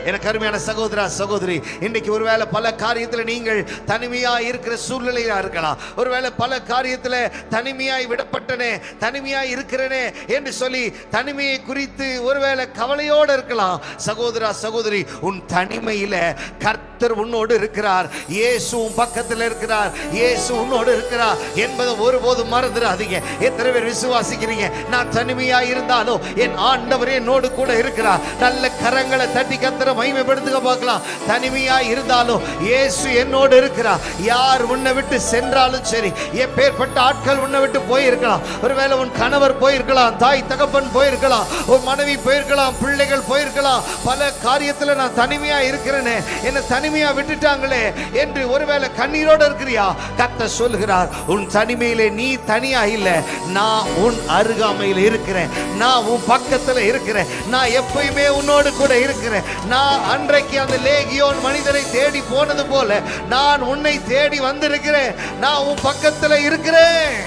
எனக்கு அருமையான சகோதரா சகோதரி, இன்னைக்கு ஒருவேளை பல காரியத்தில் நீங்கள் தனிமையாய் இருக்கிற சூழ்நிலையா இருக்கலாம். ஒருவேளை பல காரியத்தில் தனிமையாய் விடப்பட்டனே, தனிமையாய் இருக்கிறனே என்று சொல்லி தனிமையை குறித்து ஒருவேளை கவலையோடு இருக்கலாம். சகோதரா சகோதரி, உன் தனிமையில கர்த்தர் உன்னோடு இருக்கிறார். இயேசு பக்கத்தில் இருக்கிறார். இயேசு உன்னோடு இருக்கிறார் என்பதை ஒருபோதும் மறந்துடாதீங்க. எத்தனை பேர் விசுவாசிக்கிறீங்க? நான் தனிமையாய் இருந்தாலும் என் ஆண்டவர் என்னோடு கூட இருக்கிறார். நல்ல கரங்களை தட்டி கர்த்தரை மகிமைப்படுத்துக பார்க்கலாம். தனிமையாய் இருந்தாலும் இயேசு என்னோடு இருக்கிறார். யார் உன்னை விட்டு சென்றாலும் சரி, எப்பேற்பட்ட ஆட்கள் உன்னை விட்டு போயிருக்கலாம். ஒருவேளை உன் கணவர் போயிருக்கலாம், தாய் தகப்பன் போயிருக்கலாம், உன் மனைவி போயிருக்கலாம், பிள்ளைகள் போயிருக்கலாம். பல காரியத்தில் நான் தனிமையா இருக்கிறேனே, என்னை தனிமையா விட்டுட்டாங்களே என்று ஒருவேளை கண்ணீரோடு இருக்கிறியா? கர்த்தர் சொல்கிறார், உன் தனிமையிலே நீ தனியா இல்ல, நான் உன் அருகாமையில் இருக்கிறேன். நான் உன் பக்கத்தில் இருக்கிறேன். நான் எப்பயுமே உன்னோடு கூட இருக்கிறேன். நான் அன்றைக்கு அந்த லேகியோன் மனிதரை தேடி போனது போல நான் உன்னை தேடி வந்திருக்கிறேன். நான் உன் பக்கத்தில் இருக்கிறேன்.